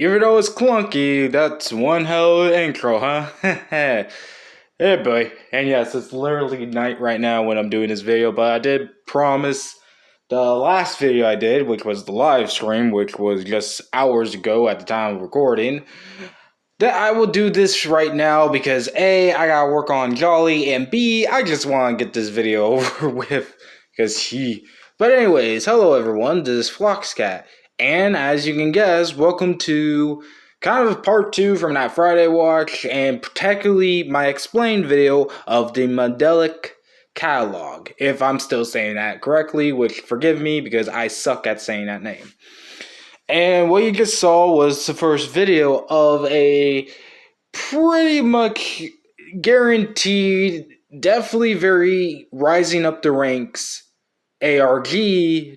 Even though it's clunky, that's one hell of an intro, huh? Hey, boy. And yes, it's literally night right now when I'm doing this video, but I did promise the last video I did, which was the live stream, which was just hours ago at the time of recording, that I will do this right now because A, I gotta work on Jolly, and B, I just want to get this video over with because he. But anyways, hello everyone, this is Floxcat, and as you can guess, welcome to kind of part 2 from that Friday watch, and particularly my explained video of the Mandela Catalogue, if I'm still saying that correctly, which forgive me because I suck at saying that name. And what you just saw was the first video of a pretty much guaranteed, definitely very rising up the ranks ARG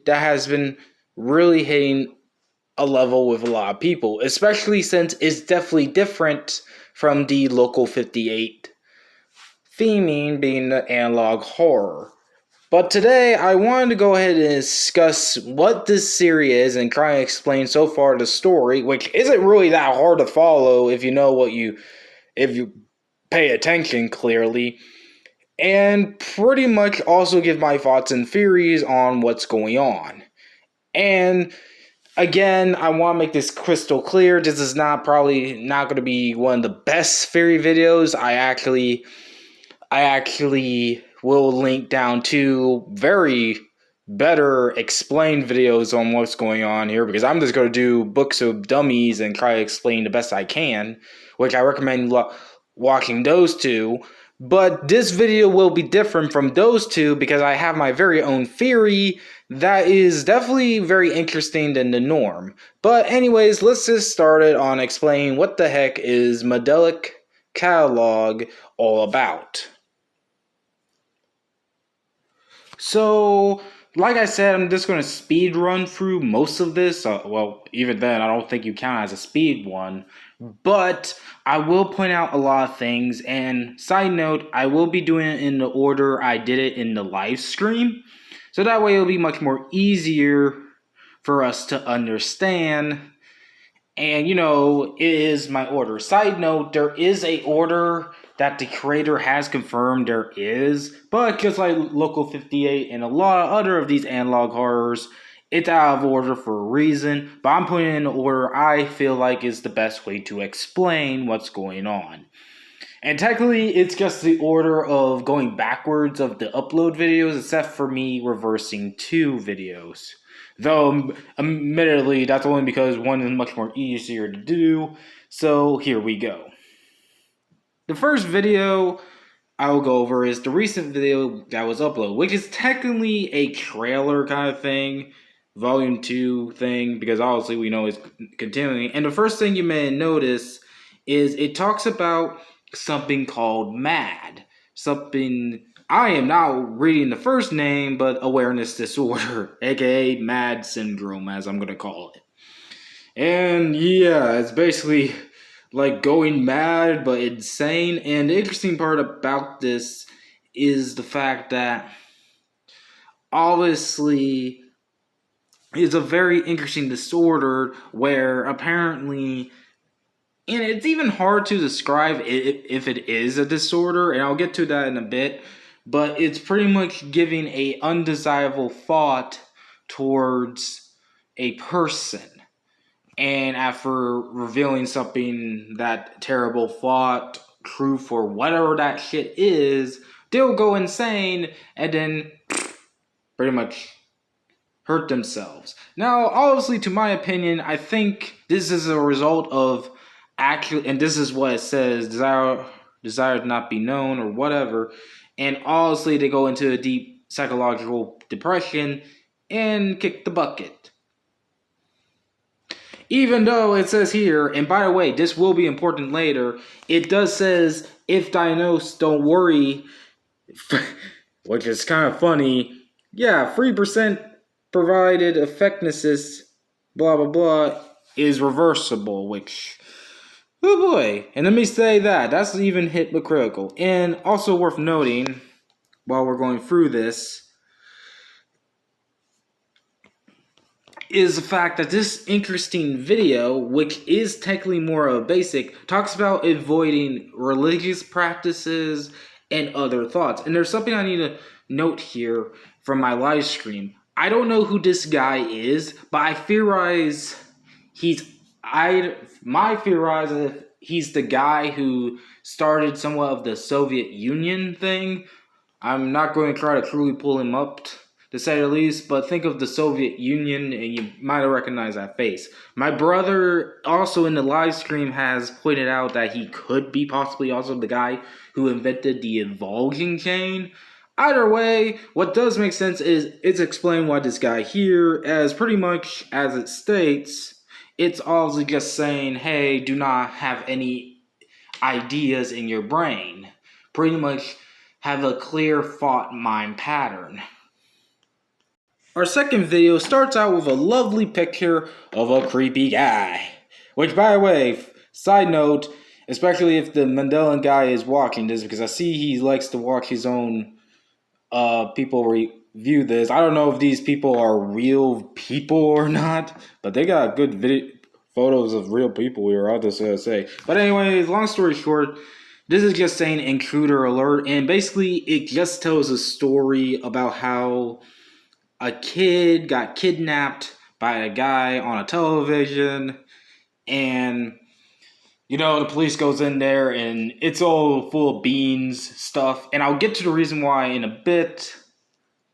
that has been really hitting a level with a lot of people, especially since it's definitely different from the Local 58 theming being the analog horror. But today, I wanted to go ahead and discuss what this series is and try and explain so far the story, which isn't really that hard to follow if you know if you pay attention clearly, and pretty much also give my thoughts and theories on what's going on. And again, I want to make this crystal clear. This is probably not going to be one of the best theory videos. I actually will link down to very better explained videos on what's going on here, because I'm just going to do books of dummies and try to explain the best I can, which I recommend watching those two. But this video will be different from those two because I have my very own theory that is definitely very interesting than the norm. But anyways, let's just start it on explaining what the heck is Mandela Catalogue all about. So, like I said, I'm just going to speed run through most of this. Well, even then, I don't think you count as a speed one. But I will point out a lot of things. And side note, I will be doing it in the order I did it in the live stream. So that way it'll be much more easier for us to understand. And, it is my order. Side note, there is a order that the creator has confirmed there is, but just like Local 58 and a lot of other of these analog horrors, it's out of order for a reason, but I'm putting it in the order I feel like is the best way to explain what's going on. And technically, it's just the order of going backwards of the upload videos, except for me reversing 2 videos. Though, admittedly, that's only because one is much more easier to do, so here we go. The first video I will go over is the recent video that was uploaded, which is technically a trailer kind of thing, volume 2 thing, because obviously we know it's continuing. And the first thing you may notice is it talks about something called MAD. Something, I am now reading the first name, but awareness disorder, aka MAD syndrome, as I'm going to call it. And yeah, it's basically like going mad but insane. And the interesting part about this is the fact that obviously it's a very interesting disorder where apparently, and it's even hard to describe if it is a disorder, and I'll get to that in a bit, but it's pretty much giving a undesirable thought towards a person. And after revealing something, that terrible thought, truth, or whatever that shit is, they'll go insane and then pretty much hurt themselves. Now, obviously, to my opinion, I think this is a result of actually, and this is what it says, desire to not be known or whatever. And honestly, they go into a deep psychological depression and kick the bucket. Even though it says here, and by the way, this will be important later, it does says, if diagnosed, don't worry, which is kind of funny. Yeah, 3% provided effectiveness, blah, blah, blah, is reversible, which, oh boy. And let me say that's even hypocritical. And also worth noting, while we're going through this, is the fact that this interesting video, which is technically more of a basic, talks about avoiding religious practices and other thoughts. And there's something I need to note here from my live stream. I don't know who this guy is, but I theorize he's the guy who started somewhat of the Soviet Union thing. I'm not going to try to truly pull him up, to say the least, but think of the Soviet Union and you might recognize that face. My brother, also in the live stream, has pointed out that he could be possibly also the guy who invented the Volgin chain. Either way, what does make sense is it's explained why this guy here, as pretty much as it states, it's also just saying, hey, do not have any ideas in your brain. Pretty much have a clear thought mind pattern. Our second video starts out with a lovely picture of a creepy guy. Which, by the way, side note, especially if the Mandela guy is watching this, because I see he likes to watch his own people review this. I don't know if these people are real people or not, but they got good photos of real people here, I'll just say. But anyways, long story short, this is just saying intruder alert, and basically it just tells a story about how a kid got kidnapped by a guy on a television, and the police goes in there and it's all full of beans stuff, and I'll get to the reason why in a bit.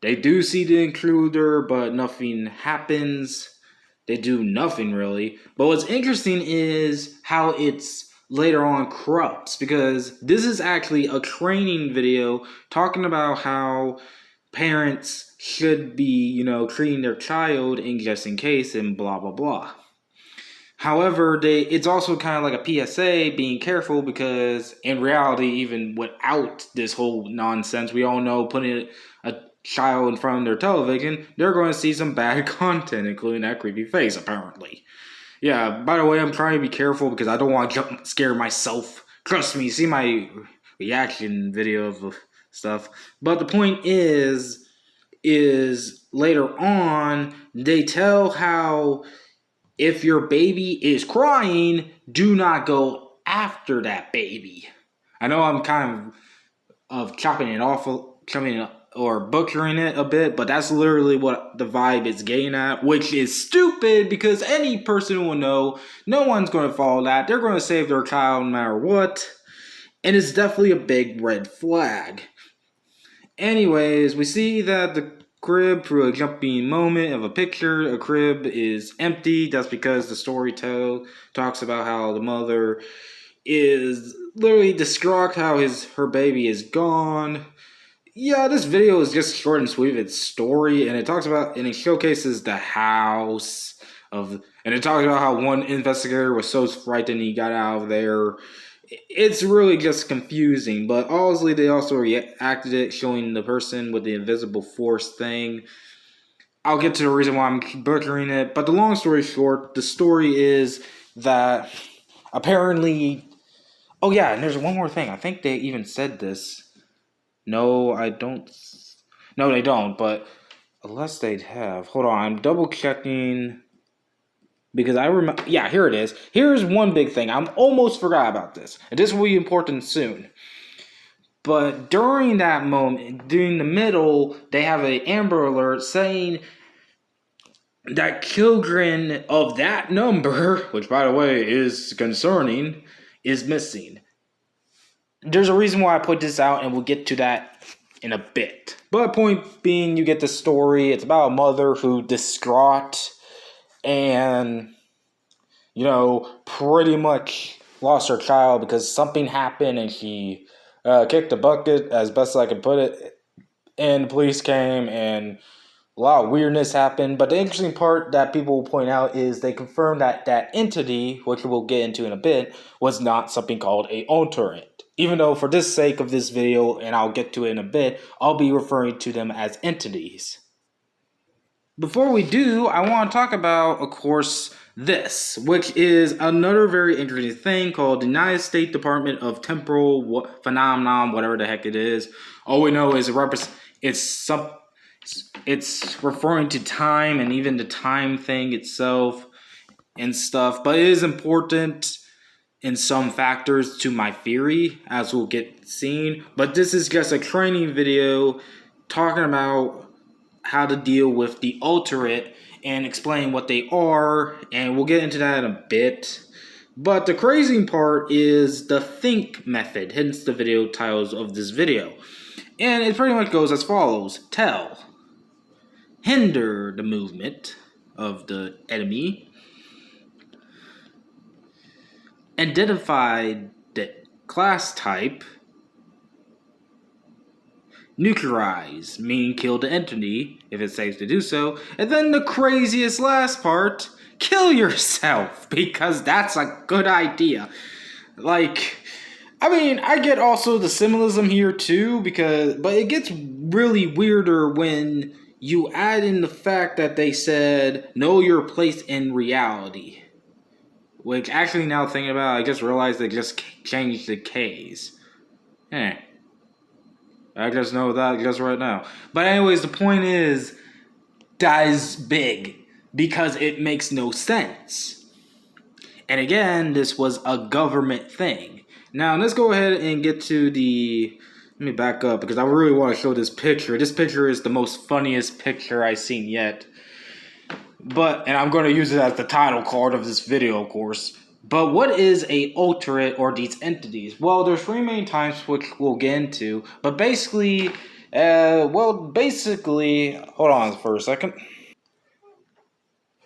They do see the intruder, but nothing happens. They do nothing really. But what's interesting is how it's later on corrupts, because this is actually a training video talking about how parents should be, treating their child in just in case and blah, blah, blah. However, it's also kind of like a PSA, being careful, because in reality, even without this whole nonsense, we all know putting a child in front of their television, they're going to see some bad content, including that creepy face, apparently. Yeah, by the way, I'm trying to be careful because I don't want to jump scare myself. Trust me, see my reaction video of stuff. But the point is later on, they tell how if your baby is crying, do not go after that baby. I know I'm kind of chopping it or butchering it a bit, but that's literally what the vibe is getting at, which is stupid because any person will know no one's going to follow that. They're going to save their child no matter what, and it's definitely a big red flag. Anyways, we see that the crib, through a jumping moment of a picture, a crib is empty. That's because the story talks about how the mother is literally distraught how her baby is gone. Yeah, this video is just short and sweet of its story, and it showcases the house and it talks about how one investigator was so frightened he got out of there. It's really just confusing, but obviously they also reacted it, showing the person with the invisible force thing. I'll get to the reason why I'm butchering it, but the long story short, the story is that apparently... Oh yeah, and there's one more thing. I think they even said this. No, I don't. No, they don't, but unless they'd have. Hold on, I'm double checking. Because I remember, yeah, here it is. Here's one big thing. I almost forgot about this. And this will be important soon. But during that moment, during the middle, they have an Amber Alert saying that children of that number, which by the way is concerning, is missing. There's a reason why I put this out, and we'll get to that in a bit. But point being, you get the story. It's about a mother who distraught and, pretty much lost her child because something happened and she kicked the bucket, as best I can put it, and the police came and a lot of weirdness happened. But the interesting part that people will point out is they confirmed that that entity, which we'll get into in a bit, was not something called a alterant. Even though for this sake of this video, and I'll get to it in a bit, I'll be referring to them as entities. Before we do, I want to talk about, of course, this, which is another very interesting thing called the United States Department of Temporal Phenomenon, whatever the heck it is. All we know is it's it's referring to time and even the time thing itself and stuff, but it is important in some factors to my theory, as we'll get seen. But this is just a training video talking about how to deal with the alterate and explain what they are, and we'll get into that in a bit. But the crazy part is the think method, hence the video titles of this video. And it pretty much goes as follows. Tell. Hinder the movement of the enemy. Identify the class type. Nuclearize, meaning kill the entity, if it's safe to do so. And then the craziest last part, kill yourself, because that's a good idea. Like, I mean, I get also the symbolism here too, but it gets really weirder when you add in the fact that they said, know your place in reality. Which, actually, now thinking about it, I just realized they just changed the K's. I just know that just right now. But anyways, the point is, that is big, because it makes no sense. And again, this was a government thing. Now, let's go ahead and get to the... Let me back up, because I really want to show this picture. This picture is the most funniest picture I've seen yet. And I'm going to use it as the title card of this video, of course. But what is a alterate or these entities? Well, there's three main types which we'll get into. But basically, hold on for a second.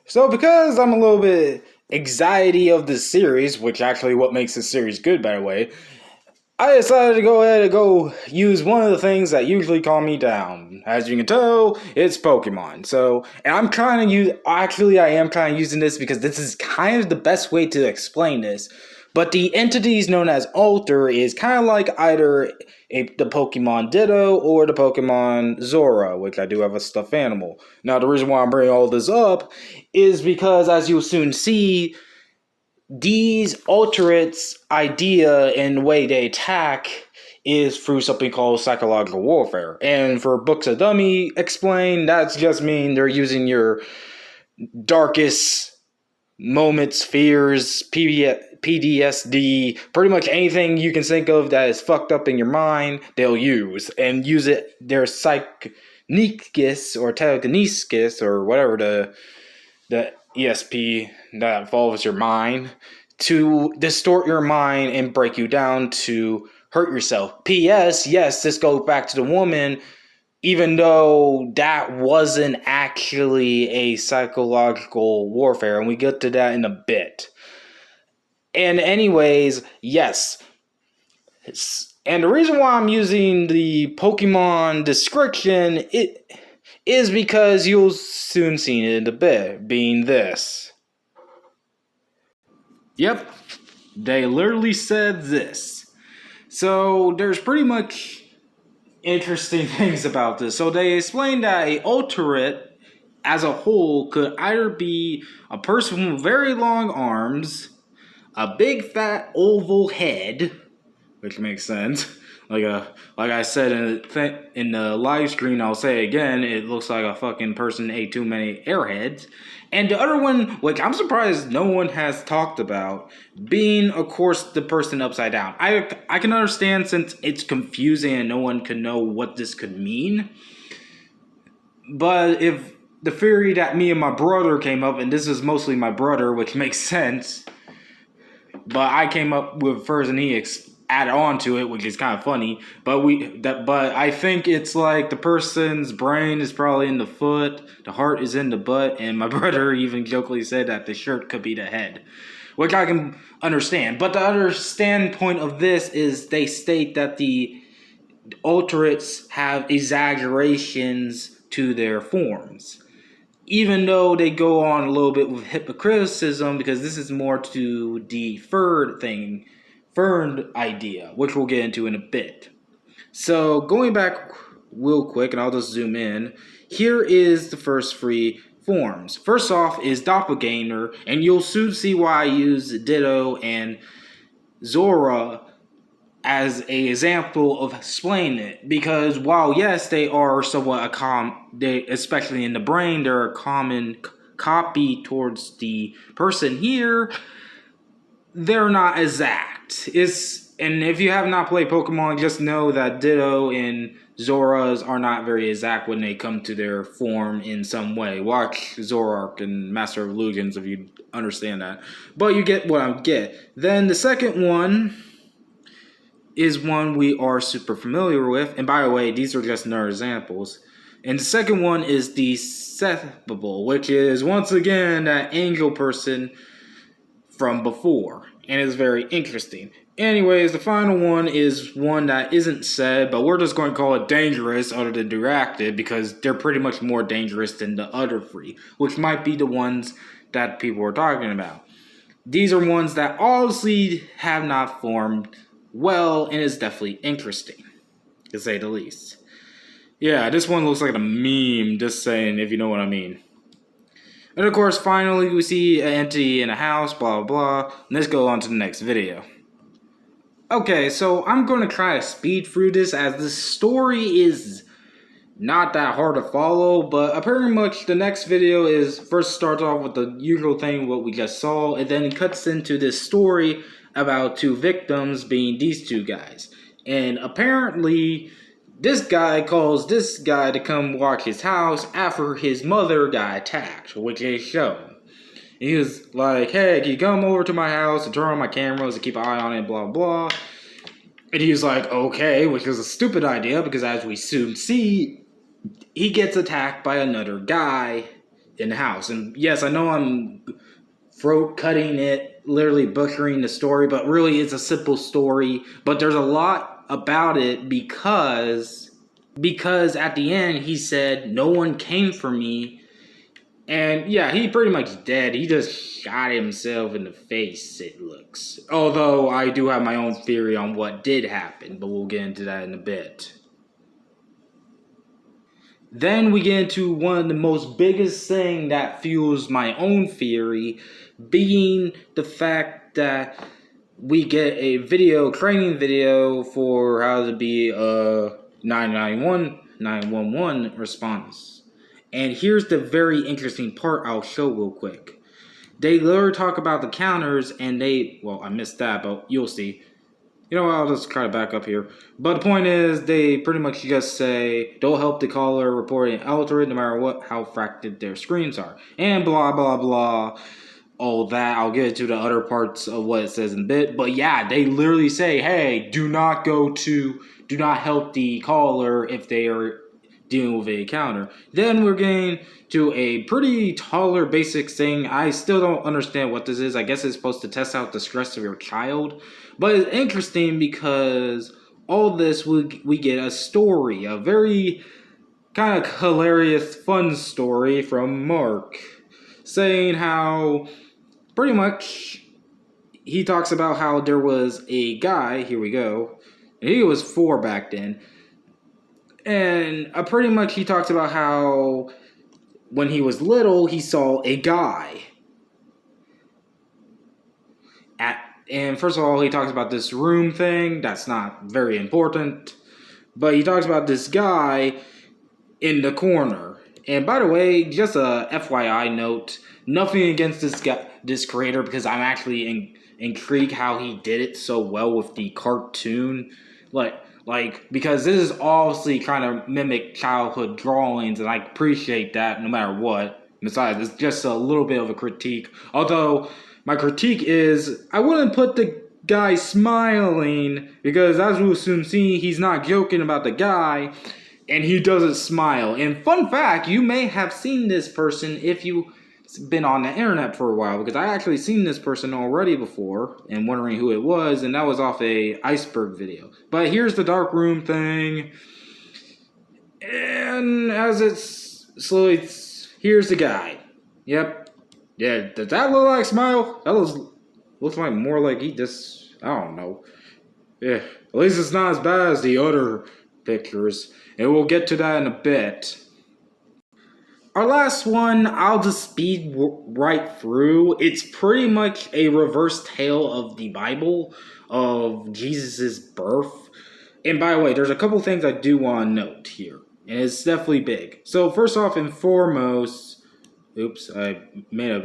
So because I'm a little bit anxiety of this series, which actually what makes this series good, by the way, I decided to go ahead and go use one of the things that usually calm me down. As you can tell, it's Pokemon. And I'm trying to use, actually I am kind of using this because this is kind of the best way to explain this. But the entities known as Alter is kind of like either the Pokemon Ditto or the Pokemon Zora, which I do have a stuffed animal. Now the reason why I'm bringing all this up is because, as you'll soon see, these alterates' idea and the way they attack is through something called psychological warfare. And for Books of Dummy explain, that's just mean they're using your darkest moments, fears, PTSD, pretty much anything you can think of that is fucked up in your mind, they'll use. And use it, their psychnesis or telekinesis or whatever the ESP that involves your mind, to distort your mind and break you down to hurt yourself. P.S. Yes, this goes back to the woman, even though that wasn't actually a psychological warfare, and we get to that in a bit. And anyways, yes. And the reason why I'm using the Pokemon description, it is because you'll soon see it in a bit, being this. Yep, they literally said this. So there's pretty much interesting things about this. So they explained that a alterate as a whole could either be a person with very long arms, a big fat oval head, which makes sense. Like I said in the live screen, I'll say again, it looks like a fucking person ate too many airheads. And the other one, which I'm surprised no one has talked about, being, of course, the person upside down. I can understand since it's confusing and no one can know what this could mean. But if the theory that me and my brother came up, and this is mostly my brother, which makes sense, but I came up with first and he added on to it, which is kind of funny. But I think it's like the person's brain is probably in the foot, the heart is in the butt, and my brother even jokingly said that the shirt could be the head, which I can understand. But the other standpoint of this is they state that the alterates have exaggerations to their forms, even though they go on a little bit with hypocriticism, because this is more to the third idea, which we'll get into in a bit. So going back real quick, and I'll just zoom in, here is the first three forms. First off is Doppelganger, and you'll soon see why I use Ditto and Zora as a example of explaining it, because while yes they are somewhat they, especially in the brain, they're a common copy towards the person here, they're not exact. And if you have not played Pokemon, just know that Ditto and Zoras are not very exact when they come to their form in some way. Watch Zoroark and Master of Illusions if you understand that. But you get what I get. Then the second one is one we are super familiar with. And by the way, these are just another examples. And the second one is the Sethable, which is once again that angel person from before. And it's very interesting. Anyways, the final one is one that isn't said, but we're just going to call it dangerous other than directed because they're pretty much more dangerous than the other three, which might be the ones that people are talking about. These are ones that obviously have not formed well and is definitely interesting, to say the least. Yeah, this one looks like a meme, just saying, if you know what I mean. And of course, finally, we see an entity in a house, blah, blah, blah. Let's go on to the next video. Okay, so I'm going to try to speed through this as the story is not that hard to follow, but pretty much the next video is first starts off with the usual thing, what we just saw, and then it cuts into this story about two victims being these two guys. And apparently, this guy calls this guy to come watch his house after his mother got attacked, which is shown. He was like, hey, can you come over to my house and turn on my cameras and keep an eye on it, blah, blah. And he was like, okay, which was a stupid idea because as we soon see, he gets attacked by another guy in the house. And yes, I know I'm throat cutting it, literally butchering the story, but really it's a simple story. But there's a lot about it because at the end he said, no one came for me. And yeah, he pretty much dead. He just shot himself in the face, it looks. Although I do have my own theory on what did happen, but we'll get into that in a bit. Then we get into one of the most biggest thing that fuels my own theory, being the fact that we get a training video for how to be a 911 response. And here's the very interesting part I'll show real quick. They literally talk about the counters and I missed that, but you'll see. You know what, I'll just try to back up here. But the point is, they pretty much just say, don't help the caller report and alter it no matter how fractured their screens are. And blah, blah, blah. All that, I'll get to the other parts of what it says in a bit. But yeah, they literally say, hey, do not help the caller if they are dealing with a counter. Then we're getting to a pretty taller basic thing. I still don't understand what this is. I guess it's supposed to test out the stress of your child. But it's interesting because all this we get a story, a very kind of hilarious, fun story from Mark, saying how pretty much he talks about how there was a guy, here we go, and he was 4 back then. And pretty much he talks about how when he was little, he saw a guy. And first of all, he talks about this room thing. That's not very important. But he talks about this guy in the corner. And by the way, just a FYI note, nothing against this creator, because I'm actually intrigued how he did it so well with the cartoon. Because this is obviously trying to mimic childhood drawings, and I appreciate that no matter what. Besides, it's just a little bit of a critique. Although, my critique is, I wouldn't put the guy smiling, because as we'll soon see, he's not joking about the guy, and he doesn't smile. And fun fact, you may have seen this person if you've been on the internet for a while, because I actually seen this person already before and wondering who it was, and that was off a iceberg video. But here's the dark room thing, and as it's slowly, here's the guy. Yep. Yeah, does that look like smile? That looks like more like he just, I don't know. Yeah, at least it's not as bad as the other pictures, and we'll get to that in a bit. Our last one, I'll just speed right through. It's pretty much a reverse tale of the Bible. of Jesus' birth. And by the way, there's a couple things I do want to note here, and it's definitely big. So first off and foremost, oops, I made up.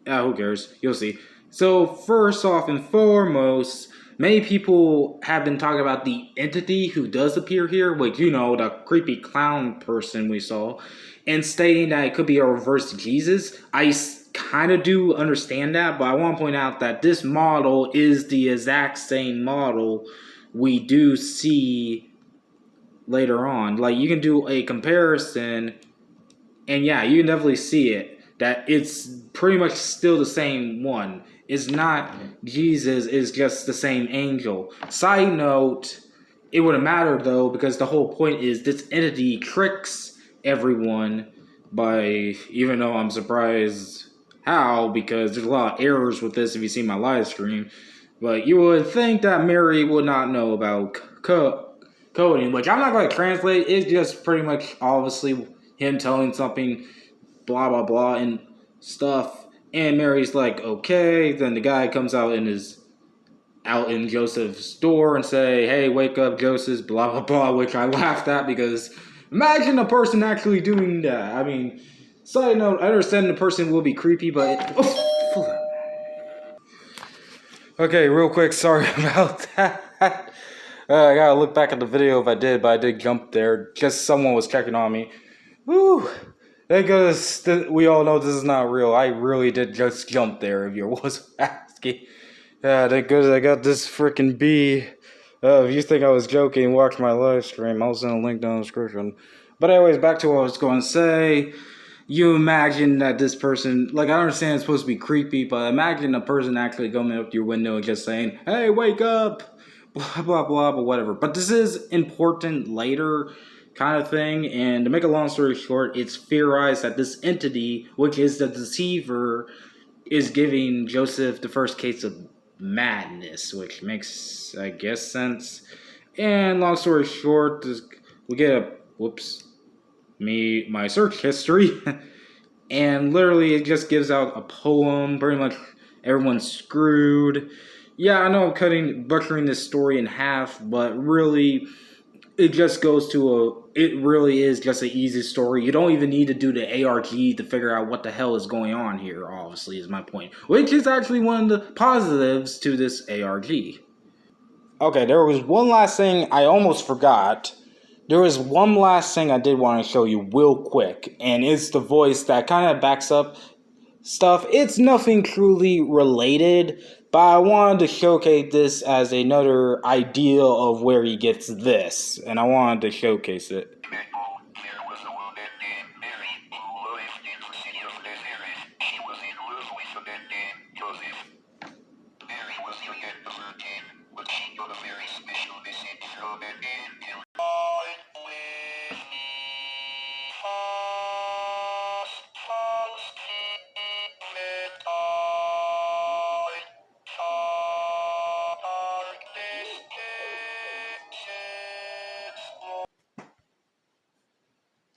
Who cares? You'll see. So first off and foremost, many people have been talking about the entity who does appear here, like the creepy clown person we saw, and stating that it could be a reverse Jesus. I kind of do understand that, but I want to point out that this model is the exact same model we do see later on. Like, you can do a comparison, and yeah, you can definitely see it. That it's pretty much still the same one. It's not Jesus, it's just the same angel. Side note, it wouldn't matter though, because the whole point is this entity tricks everyone by, even though I'm surprised how, because there's a lot of errors with this if you see my live stream. But you would think that Mary would not know about coding, which I'm not going to translate. It's just pretty much obviously him telling something blah blah blah and stuff, and Mary's like, okay. Then the guy comes out in Joseph's door and say, hey, wake up, Joseph, blah blah blah, which I laughed at, because imagine a person actually doing that. I mean, side note, I understand the person will be creepy, but okay, real quick, sorry about that. I gotta look back at the video if I did, but I did jump there. Just someone was checking on me. Woo! Because we all know this is not real. I really did just jump there if you was asking. Yeah, thank goodness I got this freaking bee. If you think I was joking, watch my live stream. I'll send a link down in the description. But anyways, back to what I was going to say. You imagine that this person, like, I understand it's supposed to be creepy, but imagine a person actually going up to your window and just saying, hey, wake up, blah, blah, blah, but whatever. But this is important later, kind of thing. And to make a long story short, it's theorized that this entity, which is the deceiver, is giving Joseph the first case of madness, which makes, I guess, sense. And long story short, we get my search history, and literally it just gives out a poem. Pretty much everyone's screwed. Yeah, I know I'm butchering this story in half, but really, it just goes to it really is just an easy story. You don't even need to do the ARG to figure out what the hell is going on here, obviously, is my point. Which is actually one of the positives to this ARG. Okay, there was one last thing I almost forgot. There was one last thing I did want to show you real quick, and it's the voice that kind of backs up stuff. It's nothing truly related, but I wanted to showcase this as another idea of where he gets this, and I wanted to showcase it.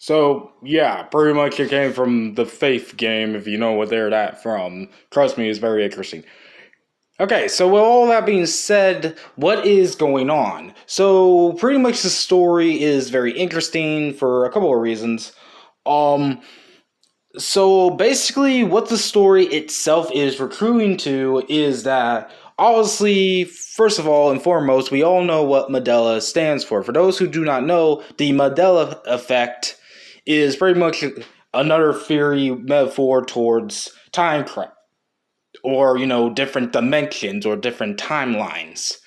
So, yeah, pretty much it came from the Faith game, if you know where they're that from. Trust me, it's very interesting. Okay, so with all that being said, what is going on? So, pretty much the story is very interesting for a couple of reasons. So basically what the story itself is recruiting to is that, obviously, first of all and foremost, we all know what Mandela stands for. For those who do not know, the Mandela effect is pretty much another theory metaphor towards time travel, or, different dimensions or different timelines.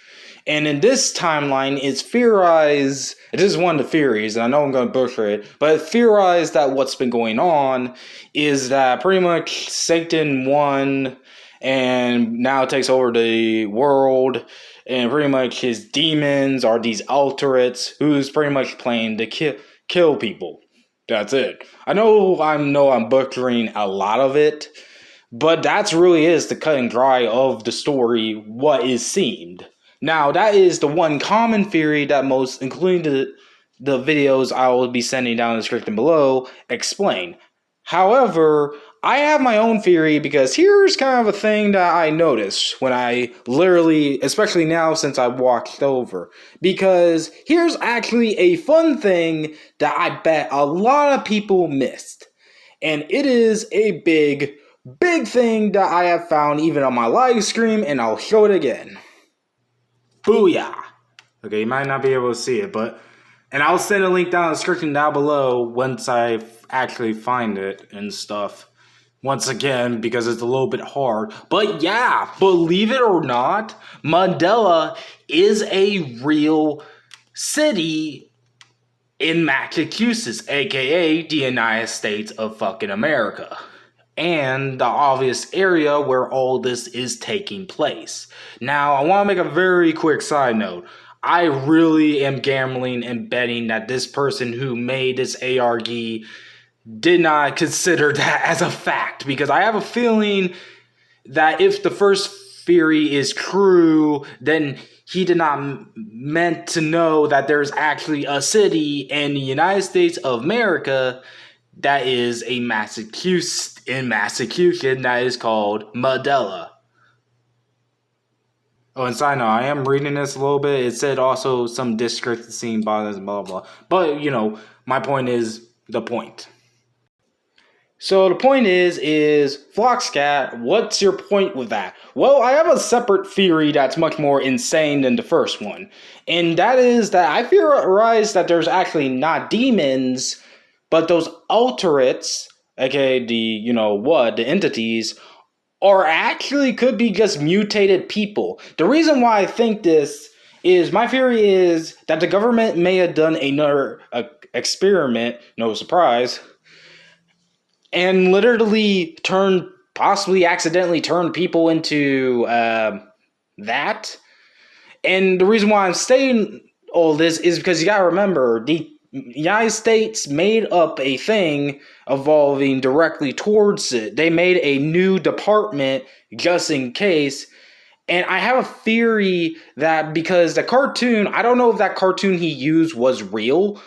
And in this timeline, it's theorized, it is one of the theories, and I know I'm going to butcher it, but it's theorized that what's been going on is that pretty much Satan won and now takes over the world, and pretty much his demons are these alterates who's pretty much playing to kill people. That's it. I know I'm butchering a lot of it, but that's really is the cut and dry of the story, what is seemed. Now, that is the one common theory that most, including the videos I will be sending down in the description below, explain. However, I have my own theory because here's kind of a thing that I noticed when I literally, especially now since I watched over. Because here's actually a fun thing that I bet a lot of people missed. And it is a big, big thing that I have found even on my live stream, and I'll show it again. Booyah! Okay, you might not be able to see it, and I'll send a link down in the description down below once I actually find it and stuff. Once again, because it's a little bit hard. But yeah, believe it or not, Mandela is a real city in Massachusetts, aka the United States of fucking America. And the obvious area where all this is taking place. Now, I want to make a very quick side note. I really am gambling and betting that this person who made this ARG did not consider that as a fact, because I have a feeling that if the first theory is true, then he did not meant to know that there's actually a city in the United States of America that is a Massachusetts that is called Mandela. Oh, and side note, I am reading this a little bit. It said also some district seen by this blah blah. But my point is the point. So the point is Floxcat, what's your point with that? Well, I have a separate theory that's much more insane than the first one. And that is that I theorize that there's actually not demons, but those alterates, aka the entities, are actually could be just mutated people. The reason why I think this is, my theory is that the government may have done another experiment, no surprise, and literally possibly accidentally turned people into that. And the reason why I'm saying all this is because you gotta remember, the United States made up a thing evolving directly towards it. They made a new department just in case. And I have a theory that because the cartoon, I don't know if that cartoon he used was real,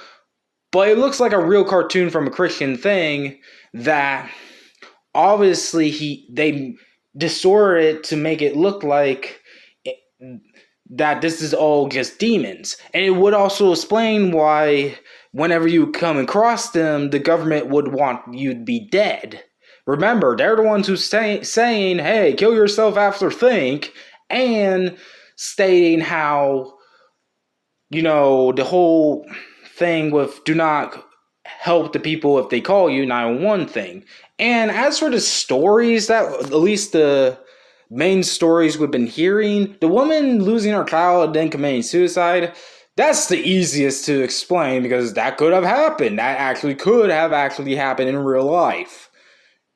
but it looks like a real cartoon from a Christian thing that obviously they distorted it to make it look like that this is all just demons. And it would also explain why whenever you come across them, the government would want you to be dead. Remember, they're the ones who saying, hey, kill yourself after think, and stating how, the whole thing with do not help the people if they call you 911 thing. And as for the stories, that at least the main stories we've been hearing, the woman losing her child and then committing suicide, that's the easiest to explain because that could have happened. That actually could have happened in real life,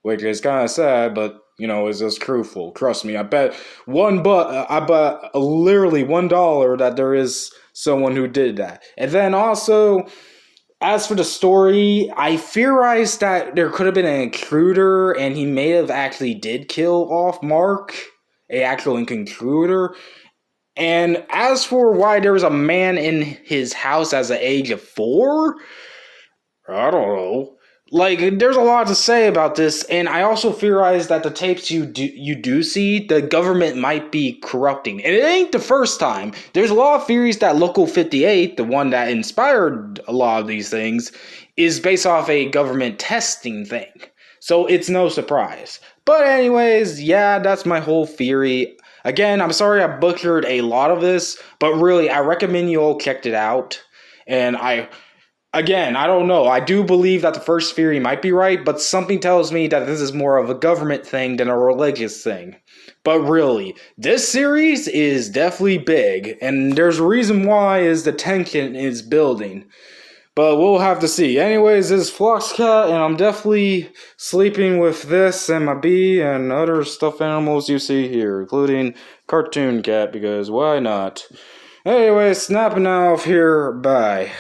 which is kind of sad, but it's just truthful. Trust me. I bet literally $1 that there is someone who did that. And then also, as for the story, I theorized that there could have been an intruder and he may have actually did kill off Mark, an actual intruder. And as for why there was a man in his house at the age of 4, I don't know. There's a lot to say about this, and I also theorize that the tapes you do see, the government might be corrupting. And it ain't the first time. There's a lot of theories that Local 58, the one that inspired a lot of these things, is based off a government testing thing. So it's no surprise. But anyways, yeah, that's my whole theory. Again, I'm sorry I butchered a lot of this, but really, I recommend you all checked it out. And Again, I don't know. I do believe that the first theory might be right, but something tells me that this is more of a government thing than a religious thing. But really, this series is definitely big, and there's a reason why is the tension is building. But we'll have to see. Anyways, this is Floxcat, and I'm definitely sleeping with this and my bee and other stuffed animals you see here, including Cartoon Cat, because why not? Anyways, snapping off here. Bye.